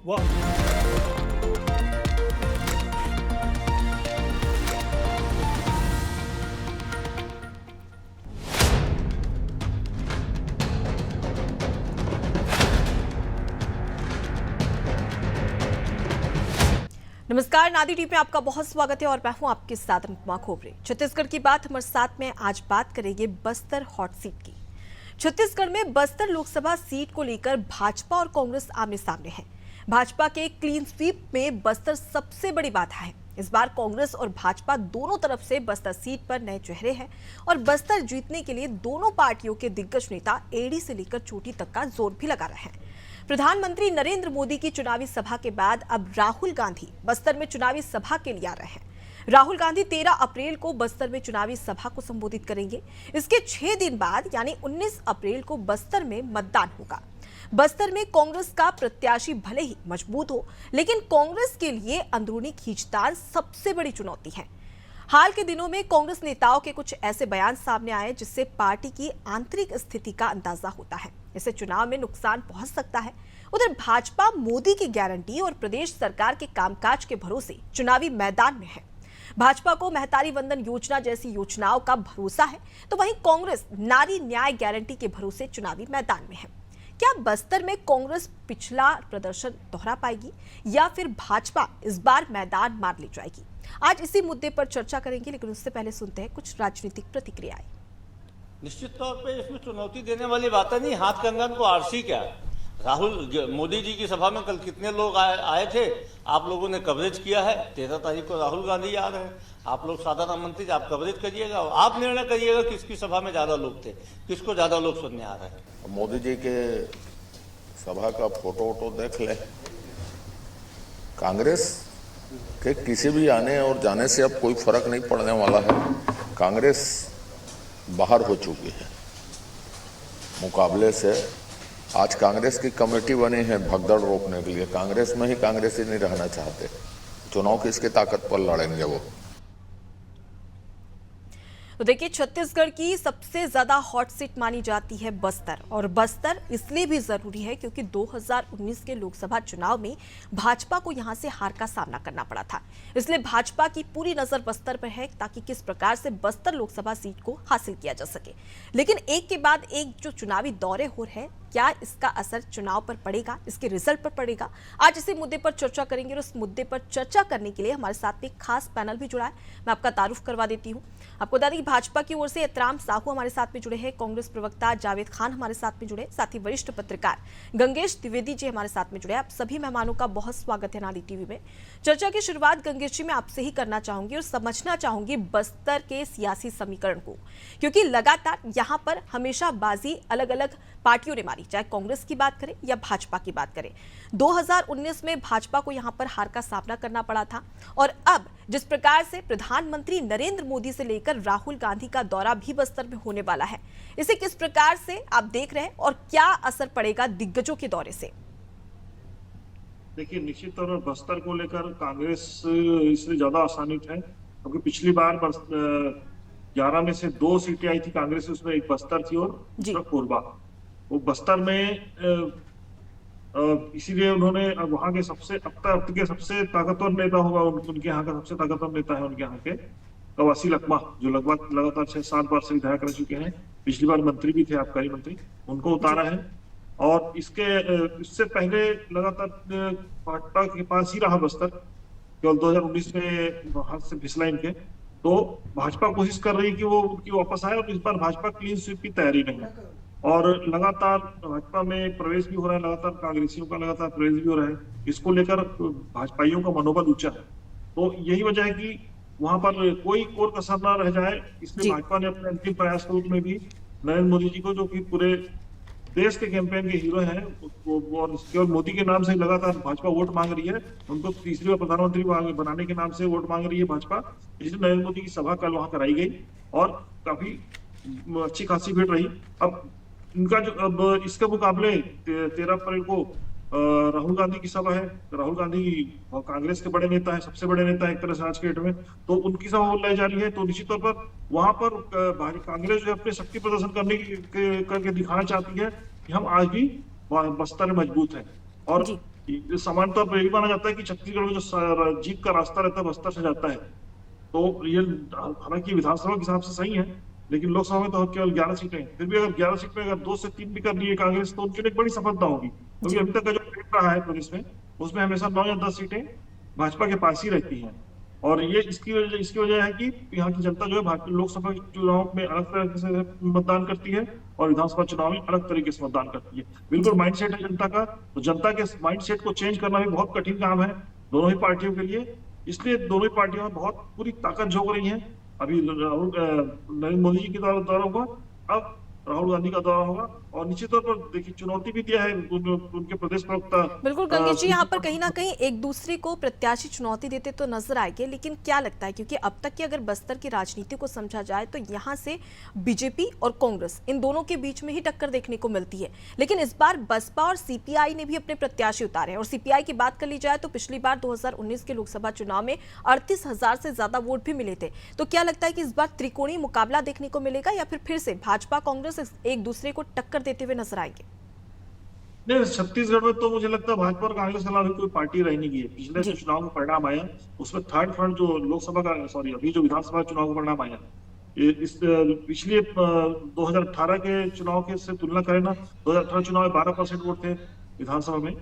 नमस्कार, नादी टीवी में आपका बहुत स्वागत है और मैं हूं आपके साथ अनुपमा खोपरे। छत्तीसगढ़ की बात हमारे साथ में आज बात करेंगे बस्तर हॉट सीट की। छत्तीसगढ़ में बस्तर लोकसभा सीट को लेकर भाजपा और कांग्रेस आमने सामने है। भाजपा के क्लीन स्वीप में बस्तर सबसे बड़ी बाधा है। इस बार कांग्रेस और भाजपा दोनों तरफ से बस्तर सीट पर नए चेहरे हैं और बस्तर जीतने के लिए दोनों पार्टियों के दिग्गज नेता एड़ी से लेकर चोटी तक का जोर भी लगा रहे हैं। प्रधानमंत्री नरेंद्र मोदी की चुनावी सभा के बाद अब राहुल गांधी बस्तर में चुनावी सभा के लिए आ रहे हैं। राहुल गांधी 13 अप्रैल को बस्तर में चुनावी सभा को संबोधित करेंगे। इसके 6 दिन बाद यानी 19 अप्रैल को बस्तर में मतदान होगा। बस्तर में कांग्रेस का प्रत्याशी भले ही मजबूत हो, लेकिन कांग्रेस के लिए अंदरूनी खींचतान सबसे बड़ी चुनौती है। हाल के दिनों में कांग्रेस नेताओं के कुछ ऐसे बयान सामने आए जिससे पार्टी की आंतरिक स्थिति का अंदाजा होता है। इससे चुनाव में नुकसान पहुंच सकता है। उधर भाजपा मोदी की गारंटी और प्रदेश सरकार के कामकाज के भरोसे चुनावी मैदान में है। भाजपा को महतारी वंदन योजना जैसी योजनाओं का भरोसा है, तो वहीं कांग्रेस नारी न्याय गारंटी के भरोसे चुनावी मैदान में है। क्या बस्तर में कांग्रेस पिछला प्रदर्शन दोहरा पाएगी या फिर भाजपा इस बार मैदान मार ले जाएगी? आज इसी मुद्दे पर चर्चा करेंगे, लेकिन उससे पहले सुनते हैं कुछ राजनीतिक प्रतिक्रियाएं। निश्चित तौर पे इसमें चुनौती देने वाली बात नहीं। हाथ कंगन को आरसी क्या है। राहुल मोदी जी की सभा में कल कितने लोग आए थे, आप लोगों ने कवरेज किया है। 13 तारीख को राहुल गांधी आ रहे हैं। आप लोग साधारण मंत्री आप कवरेज करिएगा, आप निर्णय करिएगा किसकी सभा में ज्यादा लोग थे, किसको ज्यादा लोग सुनने आ रहे हैं। मोदी जी के सभा का फोटो वोटो देख ले। कांग्रेस के किसी भी आने और जाने से अब कोई फर्क नहीं पड़ने वाला है। कांग्रेस बाहर हो चुकी है मुकाबले से। आज कांग्रेस की कमेटी बनी है भगदड़ रोकने के लिए। कांग्रेस में ही कांग्रेसी नहीं रहना चाहते। चुनाव किसकी ताकत पर लड़ेंगे वो। तो देखिए, छत्तीसगढ़ की सबसे ज्यादा हॉट सीट मानी जाती है बस्तर, और बस्तर इसलिए भी जरूरी है क्योंकि 2019 के लोकसभा चुनाव में भाजपा को यहां से हार का सामना करना पड़ा था। इसलिए भाजपा की पूरी नजर बस्तर पर है ताकि किस प्रकार से बस्तर लोकसभा सीट को हासिल किया जा सके। लेकिन एक के बाद एक जो चुनावी दौरे हो रहे हैं, क्या इसका असर चुनाव पर पड़ेगा, इसके रिजल्ट पर पड़ेगा? आज इसी मुद्दे पर चर्चा करेंगे और इस मुद्दे पर चर्चा करने के लिए हमारे साथ में एक खास पैनल भी जुड़ा है। मैं आपका तारुफ करवा देती हूं। आपको बता दें कि भाजपा की ओर से एतराम साहू हमारे साथ में जुड़े हैं, कांग्रेस प्रवक्ता जावेद खान हमारे साथ में जुड़े, साथ ही वरिष्ठ पत्रकार गंगेश द्विवेदी जी हमारे साथ में जुड़े। आप सभी मेहमानों का बहुत स्वागत है नादी टीवी में। चर्चा की शुरुआत गंगेश जी मैं आपसे ही करना चाहूंगी और समझना चाहूंगी बस्तर के सियासी समीकरण को, क्योंकि लगातार यहाँ पर हमेशा बाजी अलग अलग पार्टियों ने मारी, चाहे कांग्रेस की बात करें या भाजपा की बात करें। 2019 में भाजपा को यहां पर हार का सामना करना पड़ा था, और अब जिस प्रकार से प्रधानमंत्री नरेंद्र मोदी से लेकर राहुल गांधी का दौरा भी बस्तर में होने वाला है, इसे किस प्रकार से आप देख रहे हैं और क्या असर पड़ेगा दिग्गजों के दौरे से? देखिए, निश्चित तौर पर बस्तर को लेकर कांग्रेस इसलिए ज्यादा आसानित है क्योंकि पिछली बार 11 में से 2 सीटें आई थी कांग्रेस, उसमें एक बस्तर थी और दूसरा कोरबा। वो बस्तर में इसीलिए उन्होंने वहां के अब तक के सबसे ताकतवर नेता होगा, उनके यहाँ का सबसे ताकतवर नेता है उनके यहाँ के कवासी लखमा, जो लगातार 6-7 बार से विधायक रह चुके हैं। पिछली बार मंत्री भी थे, आबकारी मंत्री, उनको उतारा है। और इससे पहले लगातार भाजपा के पास ही रहा बस्तर, केवल 2019 में हाथ से फिसला इनके। तो भाजपा कोशिश कर रही है कि वो उनकी वापस आए, और इस बार भाजपा क्लीन स्वीप की तैयारी में है और लगातार भाजपा में प्रवेश भी हो रहा है, लगातार कांग्रेसियों का लगातार प्रवेश भी हो रहा है। इसको लेकर भाजपाइयों का मनोबल ऊंचा है। तो यही वजह है कि वहां पर कोई कोर कसर न रह जाए, इसलिए भाजपा ने अपने अंतिम प्रयास के रूप में भी नरेंद्र मोदी जी को, जो कि पूरे देश के कैंपेन के हीरो हैं, और केवल मोदी के नाम से लगातार भाजपा वोट मांग रही है। उनको तीसरी बार प्रधानमंत्री बनाने के नाम से वोट मांग रही है भाजपा। इसलिए नरेंद्र मोदी की सभा कल वहां कराई गई और काफी अच्छी खासी भीड़ रही। अब इनका जो अब इसके मुकाबले 13 अप्रैल को राहुल गांधी की सभा है। राहुल गांधी कांग्रेस के बड़े नेता है, सबसे बड़े नेता है एक तरह से आज के डेट में, तो उनकी सभा बुलाई जा रही है। तो निश्चित तौर पर वहां पर कांग्रेस जो अपने शक्ति प्रदर्शन करके दिखाना चाहती है कि हम आज भी बस्तर में मजबूत है। और सामान्य तौर पर यही माना जाता है कि छत्तीसगढ़ में जो जीत का रास्ता रहता है बस्तर से जाता है। तो ये हालांकि विधानसभा के हिसाब से सही है, लेकिन लोकसभा में तो केवल 11 सीटें हैं। फिर भी अगर 11 सीट में अगर 2 से 3 भी कर लिए कांग्रेस तो उनके लिए एक बड़ी सफलता होगी, क्योंकि अभी तक का जो ट्रेंड रहा है प्रदेश में उसमें हमेशा 9 या 10 सीटें भाजपा के पास ही रहती हैं। और ये इसकी वजह है कि यहाँ की जनता जो है भाजपा लोकसभा चुनाव में अलग तरीके से मतदान करती है और विधानसभा चुनाव में अलग तरीके से मतदान करती है। बिल्कुल माइंडसेट है जनता का, तो जनता के माइंडसेट को चेंज करना भी बहुत कठिन काम है दोनों ही पार्टियों के लिए। इसलिए दोनों ही पार्टियों में बहुत पूरी ताकत झोंक रही है। अभी नरेंद्र मोदी जी के दौरा हुआ, अब राहुल गांधी का दौरा होगा, और निश्चित तौर पर देखिए चुनौती भी दिया है उनके प्रदेश प्रवक्ता। बिल्कुल गंगेश जी, यहाँ पर कहीं ना कहीं एक दूसरे को प्रत्याशी चुनौती देते तो नजर आएंगे, लेकिन क्या लगता है, क्योंकि अब तक की अगर बस्तर की राजनीति को समझा जाए तो यहाँ से बीजेपी और कांग्रेस इन दोनों के बीच में ही टक्कर देखने को मिलती है, लेकिन इस बार बसपा और सीपीआई ने भी अपने प्रत्याशी उतारे हैं। और सीपीआई की बात कर ली जाए तो पिछली बार 2019 के लोकसभा चुनाव में 38,000 से ज्यादा वोट भी मिले थे। तो क्या लगता है कि इस बार त्रिकोणीय मुकाबला देखने को मिलेगा या फिर से भाजपा कांग्रेस एक दूसरे को टक्कर देते हुए नजर आएंगे? नहीं, छत्तीसगढ़ में तो मुझे लगता है भाजपा और कांग्रेस के अलावा कोई पार्टी रह नहीं गई है। पिछले जो चुनाव का परिणाम आया उसमें थर्ड फ्रंट जो लोकसभा का अभी जो विधानसभा चुनाव का परिणाम आया, इस पिछले 2018 के चुनाव के से तुलना करें ना, 2018 चुनाव में 12% वोट थे विधानसभा में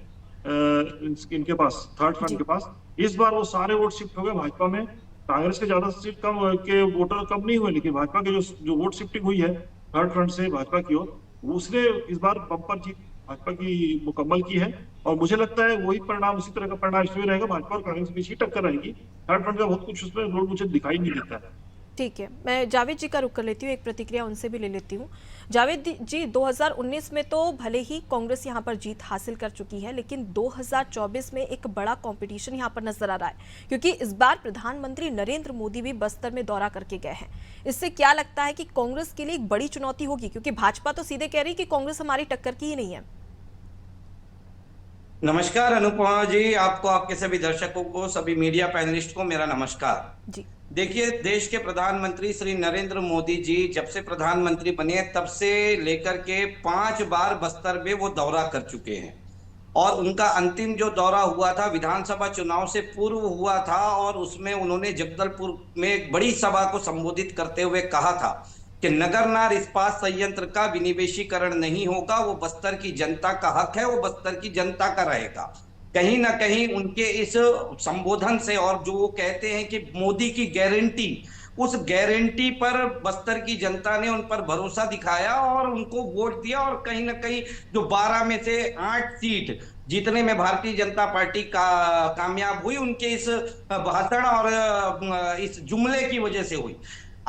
इनके पास, थर्ड फ्रंट के पास। इस बार वो सारे वोट शिफ्ट हो गए भाजपा में। कांग्रेस के ज्यादा सीट कम के वोटर कम नहीं हुए, लेकिन भाजपा के जो वोट शिफ्टिंग हुई है थर्ड फ्रंट से भाजपा की ओर, उसने इस बार बम्पर जीत भाजपा की मुकम्मल की है। और मुझे लगता है वही परिणाम, उसी तरह का परिणाम इसमें रहेगा। भाजपा और कांग्रेस के बीच ही टक्कर रहेगी। थर्ड फ्रंट का बहुत कुछ उसमें रोल मुझे दिखाई नहीं देता है। ठीक है, मैं जावेद जी का रुख कर लेती हूँ, एक प्रतिक्रिया उनसे भी ले लेती हूँ। जावेद जी, 2019 में तो भले ही कांग्रेस यहाँ पर जीत हासिल कर चुकी है, लेकिन 2024 में एक बड़ा कंपटीशन यहाँ पर नजर आ रहा है, क्योंकि इस बार प्रधानमंत्री नरेंद्र मोदी भी बस्तर में दौरा करके गए हैं। इससे क्या लगता है कि कांग्रेस के लिए एक बड़ी चुनौती होगी, क्योंकि भाजपा तो सीधे कह रही कि कांग्रेस हमारी टक्कर की ही नहीं है। नमस्कार अनुपमा जी, आपको, आपके सभी दर्शकों को, सभी मीडिया पैनलिस्ट को मेरा नमस्कार जी। देखिए, देश के प्रधानमंत्री श्री नरेंद्र मोदी जी जब से प्रधानमंत्री बने तब से लेकर के 5 बार बस्तर में वो दौरा कर चुके हैं, और उनका अंतिम जो दौरा हुआ था विधानसभा चुनाव से पूर्व हुआ था, और उसमें उन्होंने जगदलपुर में एक बड़ी सभा को संबोधित करते हुए कहा था कि नगरनार इस्पात संयंत्र का विनिवेशीकरण नहीं होगा, वो बस्तर की जनता का हक है, वो बस्तर की जनता का रहेगा। कहीं ना कहीं उनके इस संबोधन से, और जो वो कहते हैं कि मोदी की गारंटी, उस गारंटी पर बस्तर की जनता ने उन पर भरोसा दिखाया और उनको वोट दिया। और कहीं ना कहीं जो 12 में से 8 सीट जीतने में भारतीय जनता पार्टी का कामयाब हुई, उनके इस भाषण और इस जुमले की वजह से हुई।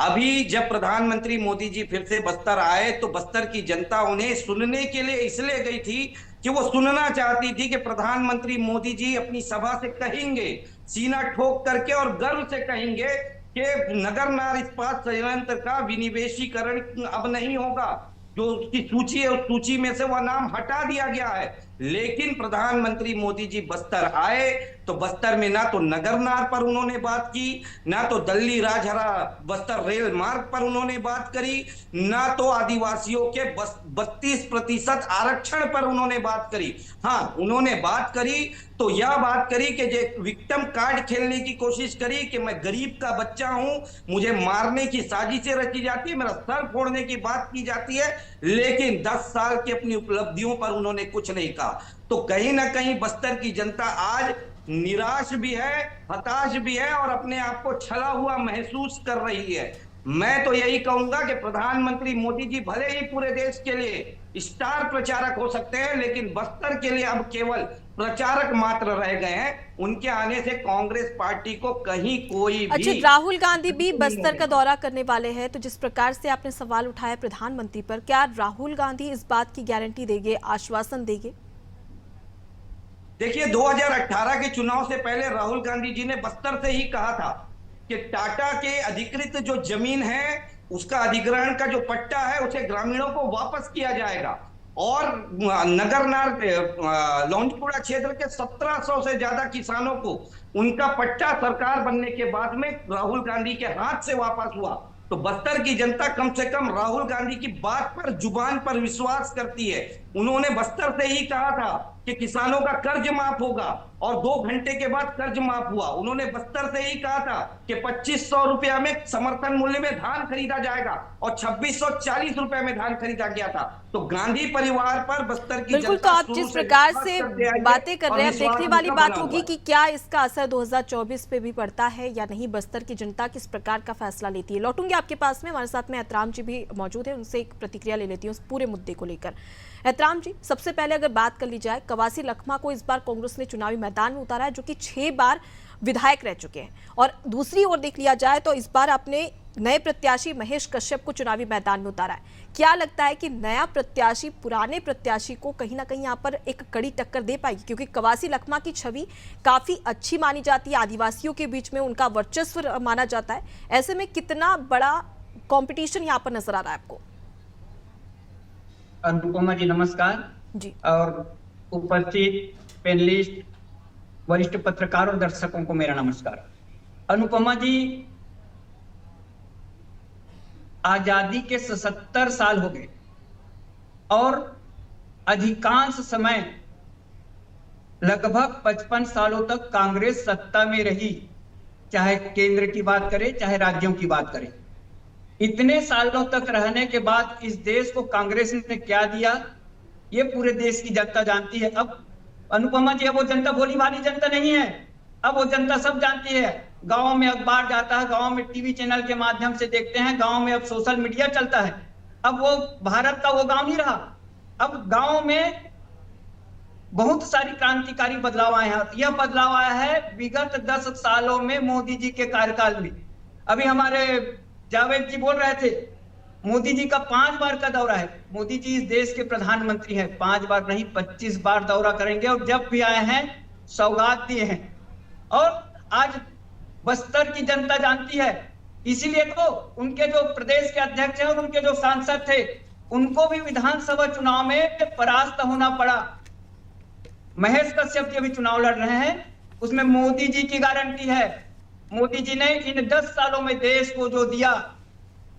अभी जब प्रधानमंत्री मोदी जी फिर से बस्तर आए तो बस्तर की जनता उन्हें सुनने के लिए इसलिए गई थी कि वो सुनना चाहती थी कि प्रधानमंत्री मोदी जी अपनी सभा से कहेंगे, सीना ठोक करके और गर्व से कहेंगे कि नगरनार इस्पात संयंत्र का विनिवेशीकरण अब नहीं होगा। जो उसकी सूची है, उस सूची में से वह नाम हटा दिया गया है। लेकिन प्रधानमंत्री मोदी जी बस्तर आए तो बस्तर में ना तो नगरनार पर उन्होंने बात की, ना तो दल्ली राजहरा बस्तर रेल मार्ग पर उन्होंने बात करी, ना तो आदिवासियों के 32% आरक्षण पर उन्होंने बात करी। हाँ, उन्होंने बात करी तो यह बात करी कि जो विक्टिम कार्ड खेलने की कोशिश करी कि मैं गरीब का बच्चा हूं, मुझे मारने की साजिशें रची जाती है, मेरा सर फोड़ने की बात की जाती है, लेकिन 10 साल की अपनी उपलब्धियों पर उन्होंने कुछ नहीं कहा। तो कहीं ना कहीं बस्तर की जनता आज निराश भी है, हताश भी है और अपने आप को छला हुआ महसूस कर रही है। मैं तो यही कहूंगा कि प्रधानमंत्री मोदी जी भले ही पूरे देश के लिए स्टार प्रचारक हो सकते हैं, लेकिन बस्तर के लिए अब केवल प्रचारक मात्र रह गए हैं। उनके आने से कांग्रेस पार्टी को कहीं कोई भी। अच्छा, राहुल गांधी भी बस्तर का दौरा करने वाले हैं, तो जिस प्रकार से आपने सवाल उठाया प्रधानमंत्री पर, क्या राहुल गांधी इस बात की गारंटी देंगे, आश्वासन देंगे? देखिए, 2018 के चुनाव से पहले राहुल गांधी जी ने बस्तर से ही कहा था कि टाटा के अधिकृत जो जमीन है उसका अधिग्रहण का जो पट्टा है उसे ग्रामीणों को वापस किया जाएगा, और नगरनार लौंजपुरा क्षेत्र के 1700 से ज्यादा किसानों को उनका पट्टा सरकार बनने के बाद में राहुल गांधी के हाथ से वापस हुआ। तो बस्तर की जनता कम से कम राहुल गांधी की बात पर, जुबान पर विश्वास करती है। उन्होंने बस्तर से ही कहा था कि किसानों का कर्ज माफ होगा, और 2 घंटे के बाद कर्ज माफ हुआ। उन्होंने बस्तर से ही कहा था कि 2500 रुपया में समर्थन मूल्य में धान खरीदा जाएगा और 2640 रुपए में धान खरीदा गया था। तो गांधी परिवार पर बस्तर की बिल्कुल, तो जनता आप शुरू जिस से प्रकार विश्वास से करते आई है बातें कर और रहे हैं, अब विश्वास देखने वाली उनका बात बना होगी हुआ है। कि क्या इसका असर 2024 पे भी पड़ता है या नहीं, बस्तर की जनता किस प्रकार का फैसला लेती है। लौटूंगी आपके पास में, हमारे साथ में एहतराम जी भी मौजूद है, उनसे एक प्रतिक्रिया ले लेती हूँ उस पूरे मुद्दे को लेकर। एहतराम जी, सबसे पहले अगर बात कर ली जाए, कवासी लखमा को इस बार कांग्रेस ने चुनावी मैदान में उतारा है, जो कि 6 बार विधायक रह चुके हैं, और दूसरी ओर देख लिया जाए तो इस बार अपने नए प्रत्याशी महेश कश्यप को चुनावी मैदान में उतारा है। क्या लगता है कि नया प्रत्याशी पुराने प्रत्याशी को कहीं ना कहीं यहाँ पर एक कड़ी टक्कर दे पाएगी, क्योंकि कवासी लखमा की छवि काफी अच्छी मानी जाती है, आदिवासियों के बीच में उनका वर्चस्व माना जाता है। ऐसे में कितना बड़ा कंपटीशन यहाँ पर नजर आ रहा है आपको? अनुपमा जी नमस्कार जी, और उपस्थित पैनलिस्ट, वरिष्ठ पत्रकार और दर्शकों को मेरा नमस्कार। अनुपमा जी, आजादी के 77 साल हो गए और अधिकांश समय लगभग 55 सालों तक कांग्रेस सत्ता में रही, चाहे केंद्र की बात करें चाहे राज्यों की बात करें। इतने सालों तक रहने के बाद इस देश को कांग्रेस ने क्या दिया, ये पूरे देश की जनता जानती है। अब अनुपमा जी, अब वो जनता भोली भाली जनता नहीं है, अब वो जनता सब जानती है। गांव में अखबार जाता है, गांव में टीवी चैनल के माध्यम से देखते हैं, गांव में अब सोशल मीडिया चलता है। अब वो भारत का वो गांव नहीं रहा, अब गांव में बहुत सारी क्रांतिकारी बदलाव आए हैं। यह बदलाव आया है विगत 10 सालों में मोदी जी के कार्यकाल में। अभी हमारे जावेद जी बोल रहे थे, मोदी जी का 5 बार का दौरा है। मोदी जी इस देश के प्रधानमंत्री हैं, 5 बार नहीं 25 बार दौरा करेंगे, और जब भी आए हैं सौगात दिए हैं। और आज बस्तर की जनता जानती है, इसीलिए तो उनके जो प्रदेश के अध्यक्ष हैं और उनके जो सांसद थे, उनको भी विधानसभा चुनाव में परास्त होना पड़ा। महेश कश्यप जी भी चुनाव लड़ रहे हैं, उसमें मोदी जी की गारंटी है। मोदी जी ने इन 10 सालों में देश को जो दिया,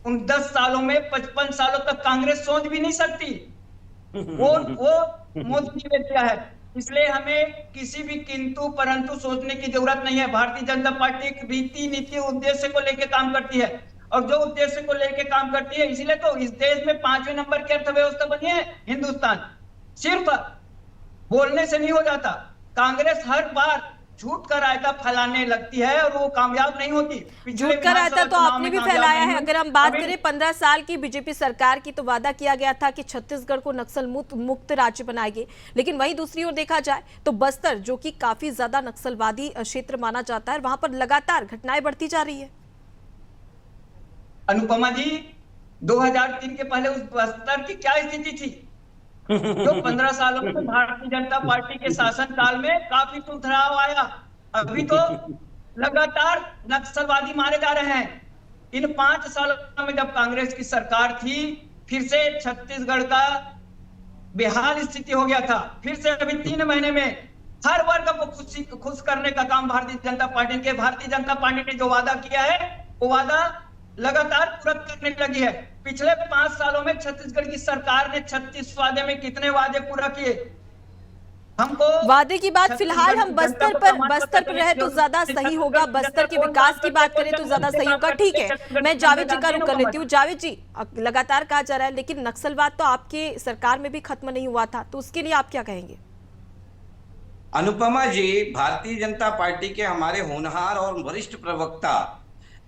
उन 10 सालों में 55 सालों तक कांग्रेस सोच भी नहीं सकती, वो मोदी जी ने दिया है। इसलिए हमें किसी भी किंतु परंतु सोचने की जरूरत नहीं है। भारतीय जनता पार्टी एक रीति नीति उद्देश्य को लेकर काम करती है, और जो उद्देश्य को लेकर काम करती है, इसीलिए तो इस देश में 5वें नंबर की अर्थव्यवस्था बनी है हिंदुस्तान। सिर्फ बोलने से नहीं हो जाता, कांग्रेस हर बार झूठ का रायता फैलाने लगती है और वो कामयाब नहीं होती। झूठ का रायता तो आपने भी फैलाया है। अगर हम बात करें 15 साल की बीजेपी सरकार की, तो वादा किया गया था कि छत्तीसगढ़ को नक्सल मुक्त राज्य बनाएंगे, लेकिन वहीं दूसरी ओर देखा जाए तो बस्तर, जो कि काफी ज्यादा नक्सलवादी क्षेत्र माना जाता है, वहां पर लगातार घटनाएं बढ़ती जा रही है। अनुपमा जी, 2003 के पहले उस बस्तर की क्या स्थिति थी, जो 15 सालों में भारतीय जनता पार्टी के शासनकाल में काफी सुधार आया। अभी तो लगातार नक्सलवादी मारे जा रहे हैं। इन 5 सालों में जब कांग्रेस की सरकार थी, फिर से छत्तीसगढ़ का बेहाल स्थिति हो गया था। फिर से अभी 3 महीने में हर वर्ग को खुश करने का काम भारतीय जनता पार्टी ने जो वादा किया है, वो वादा लगातार पूरा करने लगी है। पिछले 5 सालों में छत्तीसगढ़ की सरकार ने 36 वादे में कितने वादे पूरा किए? हमको वादे की बात फिलहाल हम बस्तर पर रहे तो ज्यादा सही होगा, बस्तर के विकास की बात करें तो ज्यादा सही होगा। ठीक है, मैं जावेद जी का रुख कर लेती हूँ। जावेद जी, लगातार कहा जा रहा है, लेकिन नक्सलवाद तो आपके सरकार में भी खत्म नहीं हुआ था, तो उसके लिए आप क्या कहेंगे? अनुपमा जी, भारतीय जनता पार्टी के हमारे होनहार और वरिष्ठ प्रवक्ता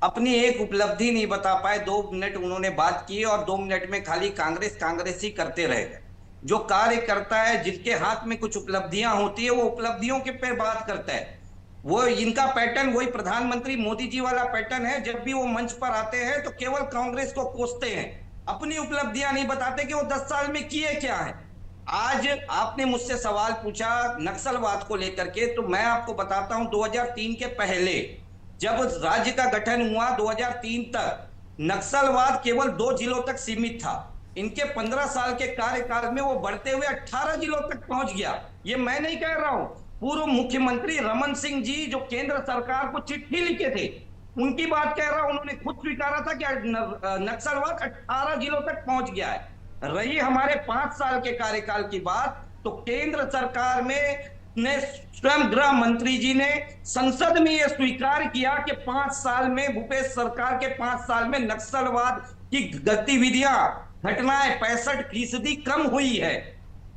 अपनी एक उपलब्धि नहीं बता पाए। 2 मिनट उन्होंने बात की और 2 मिनट में खाली कांग्रेस ही करते रह गए। जो कार्य करता है, जिनके हाथ में कुछ उपलब्धियां होती है, वो उपलब्धियों के पे बात करता है। वो इनका पैटर्न वही प्रधानमंत्री मोदी जी वाला पैटर्न है। जब भी वो मंच पर आते हैं तो केवल कांग्रेस को कोसते हैं, अपनी उपलब्धियां नहीं बताते कि वो 10 साल में किए क्या है। आज आपने मुझसे सवाल पूछा नक्सलवाद को लेकर के, तो मैं आपको बताता हूं 2003 के पहले जब राज्य का गठन हुआ, 2003 तक नक्सलवाद केवल 2 जिलों तक सीमित था। इनके 15 साल के कार्यकाल में वो बढ़ते हुए 18 जिलों तक पहुंच गया। ये मैं नहीं कह रहा हूं, पूर्व मुख्यमंत्री रमन सिंह जी जो केंद्र सरकार को चिट्ठी लिखे थे, उनकी बात कह रहा हूं। उन्होंने खुद स्वीकारा था कि नक्सलवाद 18 जिलों तक पहुंच गया है। रही हमारे 5 साल के कार्यकाल की बात, तो तो केंद्र सरकार में ने स्वयं गृह मंत्री जी ने संसद में यह स्वीकार किया कि 5 साल में, भूपेश सरकार के 5 साल में नक्सलवाद की गतिविधियां, घटनाएं 65% कम हुई है,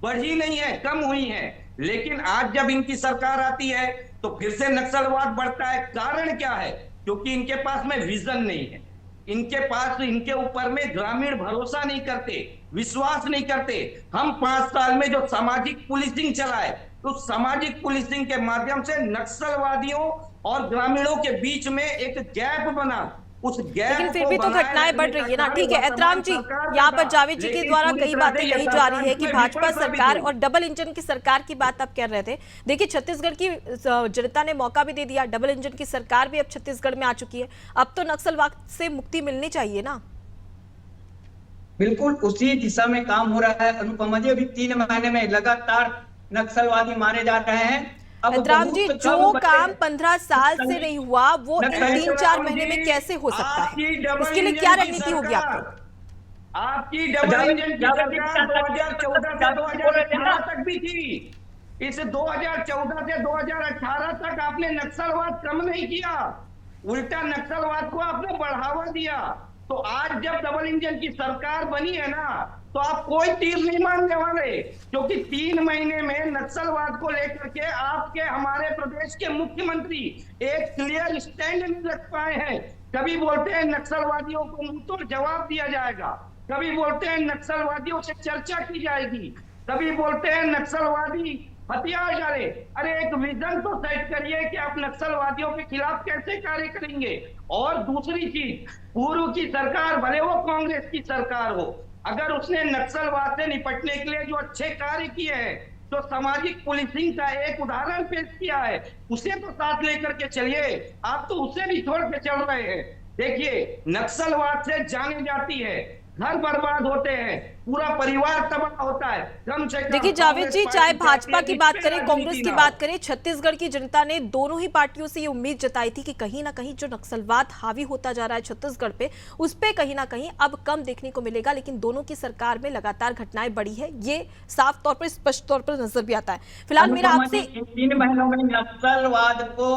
बढ़ी नहीं है, कम हुई है। लेकिन आज जब इनकी सरकार आती है तो फिर से नक्सलवाद बढ़ता है। कारण क्या है? क्योंकि इनके पास में विजन नहीं है, इनके पास, इनके ऊपर में ग्रामीण भरोसा नहीं करते, विश्वास नहीं करते। हम 5 साल में जो सामाजिक पुलिसिंग चलाए, तो सामाजिक पुलिसिंग के माध्यम से नक्सलवादियों और ग्रामीणों के बीच में एक गैप बना। उस गैप लेकिन फिर भी तो घटनाएं बढ़ रही है ना। ठीक है एहतराम जी, यहाँ पर जावेद जी के द्वारा कई बातें कही जा रही है कि भाजपा सरकार और डबल इंजन की सरकार की बात आप कर रहे थे। देखिए छत्तीसगढ़ की जनता ने मौका भी दे दिया, डबल इंजन की सरकार भी अब छत्तीसगढ़ में आ चुकी है, अब तो नक्सलवाद से मुक्ति मिलनी चाहिए ना। बिल्कुल उसी दिशा में काम हो रहा है अनुपमा जी। अभी 3 महीने में लगातार नक्सलवादी मारे जा रहे हैं। राम जी, जो काम 15 साल से नहीं हुआ वो 3-4 महीने में कैसे हो सकता है? इसके लिए क्या रणनीति होगी आपकी? डबल इंजन की सरकार 2014 से 2018 तक भी थी। इस 2014 से 2018 तक आपने नक्सलवाद कम नहीं किया, उल्टा नक्सलवाद को आपने बढ़ावा दिया। तो आज जब डबल इंजन की सरकार बनी है ना, तो आप कोई तीर नहीं मारने वाले, क्योंकि 3 महीने में नक्सलवाद को लेकर के आपके, हमारे प्रदेश के मुख्यमंत्री एक क्लियर स्टैंड नहीं रख पाए हैं। कभी बोलते हैं नक्सलवादियों को मुंह तोड़ जवाब दिया जाएगा, कभी बोलते हैं नक्सलवादियों से चर्चा की जाएगी, कभी बोलते हैं नक्सलवादी हथियार डाले। अरे एक विजन तो सेट करिए कि आप नक्सलवादियों के खिलाफ कैसे कार्य करेंगे। और दूसरी चीज, पूर्व की सरकार, भले वो कांग्रेस की सरकार हो, अगर उसने नक्सलवाद से निपटने के लिए जो अच्छे कार्य किए हैं, तो सामाजिक पुलिसिंग का एक उदाहरण पेश किया है, उसे तो साथ लेकर के चलिए। आप तो उसे भी छोड़ के चल रहे हैं। देखिए नक्सलवाद से जाने जाती है, घर बर्बाद होते हैं, पूरा परिवार तबाह होता है। कम से कम देखिए जावेद जी, चाहे भाजपा की बात करें, कांग्रेस की बात करें, छत्तीसगढ़ की जनता ने दोनों ही पार्टियों से ये उम्मीद जताई थी कि कहीं ना कहीं जो नक्सलवाद हावी होता जा रहा है छत्तीसगढ़ पे, उस पे कहीं ना कहीं अब कम देखने को मिलेगा। लेकिन दोनों की सरकार में लगातार घटनाएं बढ़ी है, ये साफ तौर पर, स्पष्ट तौर पर नजर भी आता है। फिलहाल मेरा आपसे 3 महीनों में नक्सलवाद को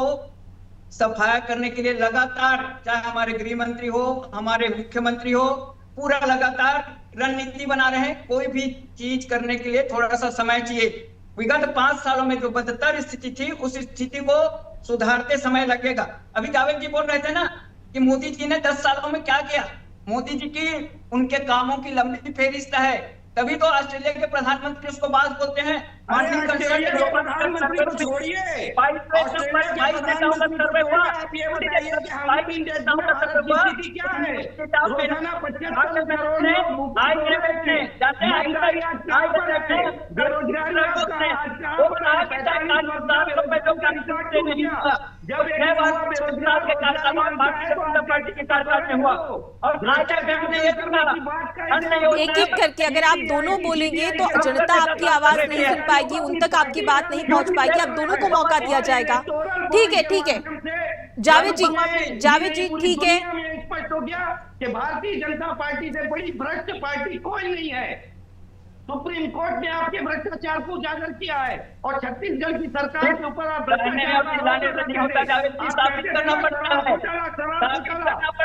सफाया करने के लिए लगातार, चाहे हमारे गृह मंत्री हो, हमारे मुख्यमंत्री हो, पूरा लगातार रणनीति बना रहे हैं। कोई भी चीज करने के लिए थोड़ा सा समय चाहिए। विगत 5 सालों में जो बदतर स्थिति थी, उस स्थिति को सुधारते समय लगेगा। अभी जावेद जी बोल रहे थे ना कि मोदी जी ने 10 सालों में क्या किया। मोदी जी की, उनके कामों की लंबी फेहरिस्त है, तभी तो ऑस्ट्रेलिया के प्रधानमंत्री उसको बात बोलते हैं। प्रधानमंत्री को छोड़िए, क्या है रोजाना 75 करोड़ एक एक करके अगर आप दोनों बोलेंगे तो जनता आपकी आवाज नहीं सुन पाएगी, उन तक आपकी बात नहीं पहुंच पाएगी। आप दोनों को मौका दिया जाएगा। ठीक है, ठीक है जावेद जी ठीक है। स्पष्ट हो गया कि भारतीय जनता पार्टी से बड़ी भ्रष्ट पार्टी कोई नहीं है। सुप्रीम कोर्ट ने आपके भ्रष्टाचार को उजागर किया है और छत्तीसगढ़ की सरकार के ऊपर आप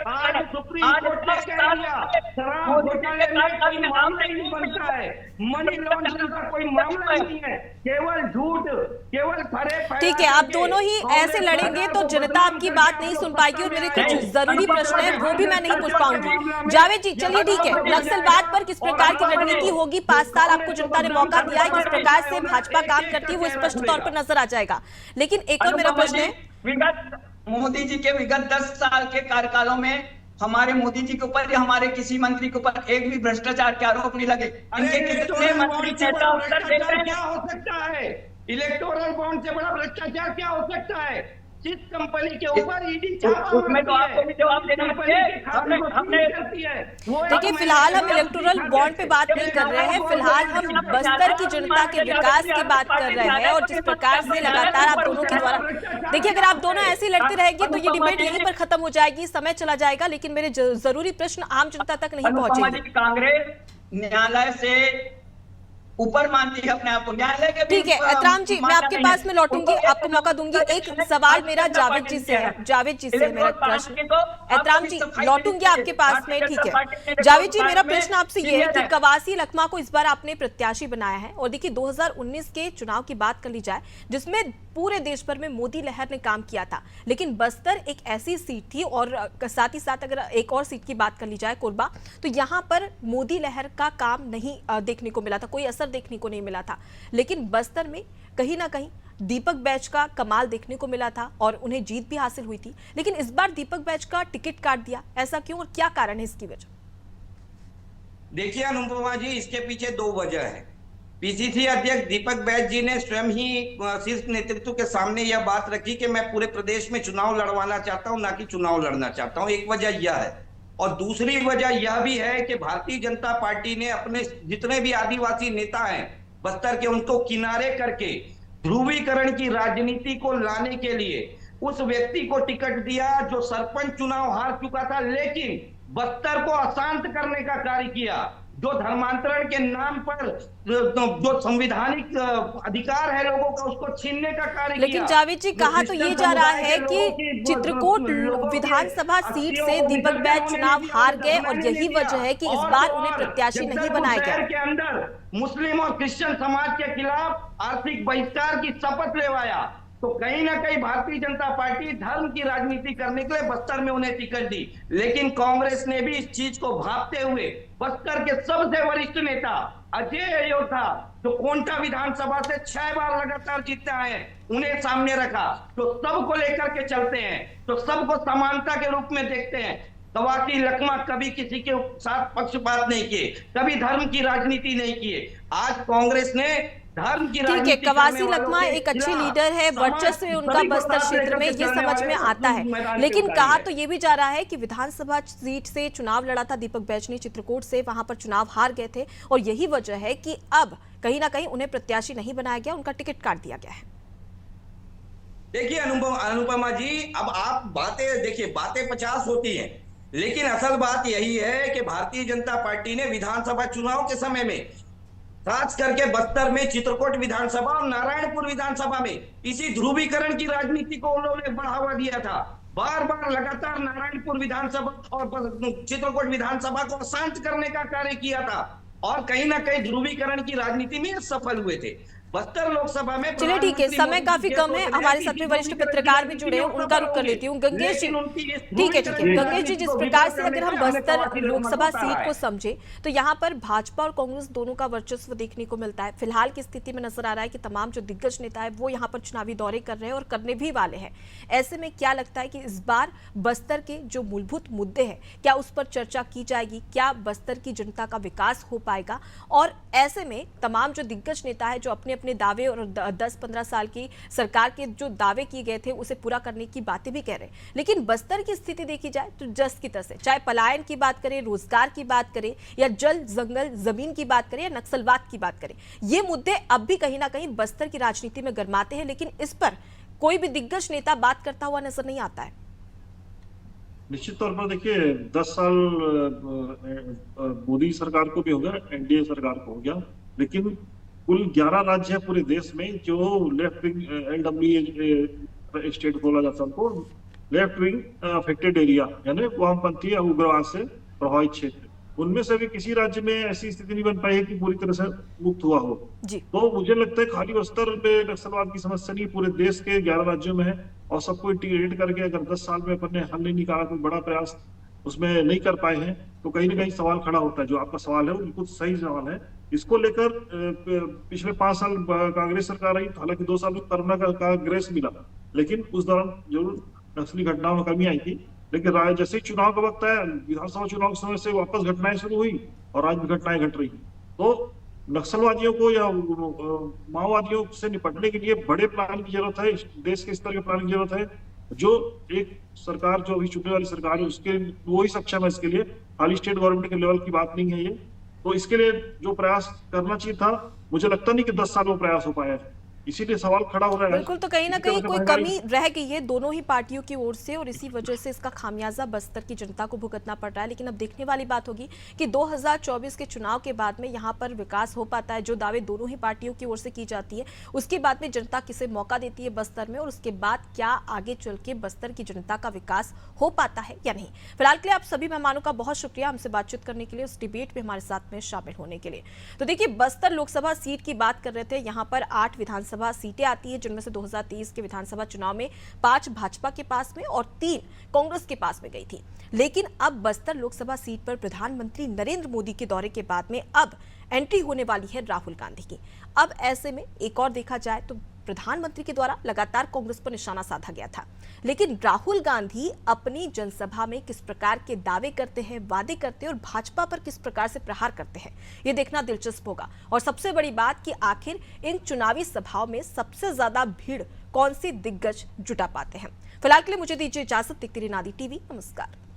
आज सुप्रीम कोर्ट ने कह दिया शराब घोटाले में कोई मामला ही नहीं बनता है, मनी लॉन्ड्रिंग का कोई मामला नहीं है, केवल झूठ, केवल फरे। ठीक है, आप दोनों ही ऐसे लड़ेंगे तो जनता आपकी बात नहीं सुन पाएगी और मेरे कुछ जरूरी प्रश्न है वो भी मैं नहीं पूछ पाऊंगी। जावेद जी चलिए ठीक है, नक्सलवाद पर किस प्रकार की रणनीति होगी? 5 साल आपको जनता ने मौका दिया है, किस प्रकार से भाजपा काम करती है वो स्पष्ट तौर पर नजर आ जाएगा। लेकिन एक और मेरा प्रश्न है, विगत मोदी जी के विगत 10 साल के कार्यकालों में हमारे मोदी जी के ऊपर या हमारे किसी मंत्री के ऊपर एक भी भ्रष्टाचार के आरोप नहीं लगे। इनके कितने मंत्री नेता उत्तर देते हैं? क्या हो सकता है? इलेक्टोरल बॉन्ड से बड़ा भ्रष्टाचार क्या हो सकता है? जिस कंपनी के ऊपर ईडी उसमें तो आपको भी जवाब देना हमने देखिए फिलहाल हम इलेक्टोरल बॉन्ड पे बात नहीं कर रहे हैं, फिलहाल हम बस्तर की जनता के विकास की बात कर रहे हैं। और जिस प्रकार से लगातार आप दोनों के द्वारा, देखिए अगर आप दोनों ऐसे लड़ते रहेंगे तो ये डिबेट यहीं पर खत्म हो जाएगी, समय चला जाएगा, लेकिन मेरे जरूरी प्रश्न आम जनता तक नहीं पहुंचेंगे। कांग्रेस न्यायालय से ऊपर मानती है अपने आप को। न्यायालय के भी ठीक है एतराम जी, मैं आपके पास में लौटूंगी, उनको आपको मौका दूंगी। एक सवाल मेरा जावेद जी से है, जावेद जी से मेरा प्रश्न। एतराम जी लौटूंगी आपके पास में, ठीक है जावेद जी, मेरा प्रश्न आपसे ये है कि कवासी लखमा को इस बार आपने प्रत्याशी बनाया है, और देखिए 2019 के चुनाव की बात कर ली जाए जिसमें पूरे देश भर में मोदी लहर ने काम किया था, लेकिन बस्तर एक ऐसी सीट थी, और साथ ही साथ अगर एक और सीट की बात कर ली जाए कोरबा, तो यहाँ पर मोदी लहर का काम नहीं देखने को मिला था, कोई असर देखने को नहीं मिला था। लेकिन बस्तर में कहीं ना कहीं दीपक बैच का कमाल देखने को मिला था और उन्हें जीत भी हासिल हुई थी, लेकिन इस बार दीपक बैच का टिकट काट दिया, ऐसा क्यों और क्या कारण है इसकी वजह? देखिए अनुपमा जी, इसके पीछे दो वजह है। पीसीसी अध्यक्ष दीपक बैच जी ने स्वयं ही शीर्ष नेतृत्व के सामने यह बात रखी कि मैं पूरे प्रदेश में चुनाव लड़वाना चाहता हूं, ना कि चुनाव लड़ना चाहता हूं। एक वजह यह है, और दूसरी वजह यह भी है कि भारतीय जनता पार्टी ने अपने जितने भी आदिवासी नेता हैं बस्तर के, उनको किनारे करके ध्रुवीकरण की राजनीति को लाने के लिए उस व्यक्ति को टिकट दिया जो सरपंच चुनाव हार चुका था, लेकिन बस्तर को अशांत करने का कार्य किया, जो धर्मांतरण के नाम पर जो संवैधानिक अधिकार है लोगों का उसको छीनने का कार्य किया। लेकिन जावेद जी, कहा तो ये जा रहा है कि चित्रकूट विधानसभा सीट से दीपक बैच चुनाव हार गए, और यही वजह है कि इस बार उन्हें प्रत्याशी नहीं बनाया गया। के अंदर मुस्लिम और क्रिश्चियन समाज के खिलाफ आर्थिक बहिष्कार की शपथ लेवाया, तो कहीं ना कहीं भारतीय जनता पार्टी धर्म की राजनीति करने के लिए बस्तर में उन्हें टिकट दी। लेकिन कांग्रेस ने भी इस चीज को भांपते हुए बस्तर के सबसे वरिष्ठ नेता अजय योद्धा, जो कोंटा विधानसभा से 6 बार लगातार जीतते आए हैं, उन्हें सामने रखा। तो सबको लेकर के चलते हैं, तो सबको समानता के रूप में देखते हैं। कवासी लखमा कभी किसी के साथ पक्षपात नहीं किए, कभी धर्म की राजनीति नहीं किए। आज कांग्रेस ने धर्म की ठीक है, कवासी लखमा एक अच्छे लीडर है, वर्चस्व है उनका बस्तर क्षेत्र में, ये समझ में आता है, लेकिन कहा तो ये भी जा रहा है कि विधानसभा सीट से चुनाव लड़ा था दीपक बैच ने चित्रकूट से, वहां पर चुनाव हार गए थे, और यही वजह है कि अब कहीं ना कहीं उन्हें प्रत्याशी नहीं बनाया गया, उनका टिकट काट दिया गया है। देखिए अनुपमा जी, अब आप बातें 50 होती हैं, लेकिन असल बात यही है कि भारतीय जनता पार्टी ने विधानसभा चुनाव के समय में, खास करके बस्तर में चित्रकूट विधानसभा और नारायणपुर विधानसभा में इसी ध्रुवीकरण की राजनीति को उन्होंने बढ़ावा दिया था। बार बार लगातार नारायणपुर विधानसभा और चित्रकूट विधानसभा को शांत करने का कार्य किया था, और कहीं ना कहीं ध्रुवीकरण की राजनीति में सफल हुए थे। बस्तर लोकसभा में चलिए ठीक है, समय काफी कम है, हमारे साथ में वरिष्ठ पत्रकार भी जुड़े हैं, उनका रुख कर लेती हूँ। गंगेश जी, ठीक है गंगेश जी, जिस प्रकार से अगर हम बस्तर लोकसभा सीट को समझे तो यहाँ पर भाजपा और कांग्रेस दोनों का वर्चस्व देखने को मिलता है। फिलहाल की स्थिति में नजर आ रहा है कि तमाम जो दिग्गज नेता है वो यहाँ पर चुनावी दौरे कर रहे हैं और करने भी वाले हैं। ऐसे में क्या लगता है कि इस बार बस्तर के जो मूलभूत मुद्दे हैं, क्या उस पर चर्चा की जाएगी? क्या बस्तर की जनता का विकास हो पाएगा? और ऐसे में तमाम जो दिग्गज नेता है जो अपने अपने दावे और 10-15 साल की सरकार के जो दावे किए गए थे उसे पूरा करने की बातें भी कह रहे हैं, लेकिन बस्तर की स्थिति देखी जाए तो जस की तस है। चाहे पलायन की बात करें, रोजगार की बात करें, या जल जंगल जमीन की बात करें, या नक्सलवाद की बात करें, ये मुद्दे अब भी कहीं ना कहीं बस्तर की राजनीति में गरमाते हैं, लेकिन इस पर कोई भी दिग्गज नेता बात करता हुआ नजर नहीं आता है। निश्चित तौर पर देखिए 10 साल मोदी सरकार को भी हो गया, एनडीए सरकार को हो गया, लेकिन कुल 11 राज्य है पूरे देश में जो लेफ्ट विंग LWA स्टेट बोला जाता है, उनको लेफ्ट विंग अफेक्टेड एरिया, यानी वामपंथी या उग्रवाद से प्रभावित क्षेत्र, उनमें से भी किसी राज्य में ऐसी स्थिति नहीं बन पाई है कि पूरी तरह से मुक्त हुआ हो। तो मुझे लगता है खाली बस्तर में नक्सलवाद की समस्या नहीं, पूरे देश के 11 राज्यों में है, और सबको इंटीग्रेट करके अगर 10 साल में अपन ने हल नहीं निकाला, कोई बड़ा प्रयास उसमें नहीं कर पाए हैं, तो कहीं ना कहीं सवाल खड़ा होता है। जो आपका सवाल है वो बिल्कुल सही सवाल है। इसको लेकर पिछले 5 साल कांग्रेस सरकार आई, हालांकि 2 साल में कोरोना का ग्रेस मिला, लेकिन उस दौरान जरूर नक्सली घटनाओं में कमी आई थी, लेकिन जैसे ही चुनाव का वक्त आया, विधानसभा चुनाव के समय से वापस घटनाएं शुरू हुई, और आज भी घटनाएं घट रही। तो नक्सलवादियों को या माओवादियों से निपटने के लिए बड़े प्लान की जरूरत है, देश के स्तर के प्लान की जरूरत है, जो एक सरकार जो अभी चुनने वाली सरकार है उसके वो ही सक्षम है इसके लिए, खाली स्टेट गवर्नमेंट के लेवल की बात नहीं है ये। तो इसके लिए जो प्रयास करना चाहिए था, मुझे लगता नहीं कि 10 साल में प्रयास हो पाया है। इसीलिए सवाल खड़ा हो रहा है। बिल्कुल, तो कहीं ना इसकी कहीं वजह से कोई महंगाई- कमी रह गई है दोनों ही पार्टियों की ओर से और इसी वजह से इसका खामियाजा बस्तर की जनता को भुगतना पड़ रहा है। लेकिन अब देखने वाली बात होगी कि 2024 के चुनाव के बाद में यहाँ पर विकास हो पाता है, जो दावे दोनों ही पार्टियों की ओर से की जाती है, उसके बाद में जनता किसे मौका देती है बस्तर में, और उसके बाद क्या आगे चल के बस्तर की जनता का विकास हो पाता है या नहीं। फिलहाल के लिए आप सभी मेहमानों का बहुत शुक्रिया हमसे बातचीत करने के लिए, उस डिबेट में हमारे साथ में शामिल होने के लिए। तो देखिए, बस्तर लोकसभा सीट की बात कर रहे थे, यहाँ पर 8 विधानसभा सीटें आती है, जिनमें से 2023 के विधानसभा चुनाव में 5 भाजपा के पास में और 3 कांग्रेस के पास में गई थी। लेकिन अब बस्तर लोकसभा सीट पर प्रधानमंत्री नरेंद्र मोदी के दौरे के बाद में अब एंट्री होने वाली है राहुल गांधी की। अब ऐसे में एक और देखा जाए तो प्रधानमंत्री के द्वारा लगातार कांग्रेस पर निशाना साधा गया था, लेकिन राहुल गांधी अपनी जनसभा में किस प्रकार के दावे करते हैं, वादे करते हैं और भाजपा पर किस प्रकार से प्रहार करते हैं, ये देखना दिलचस्प होगा। और सबसे बड़ी बात कि आखिर इन चुनावी सभाओं में सबसे ज्यादा भीड़ कौन से दिग्गज जुटा पाते हैं। फिलहाल के लिए मुझे दीजिए इजाजत। देखते रहिए नादी टीवी। नमस्कार।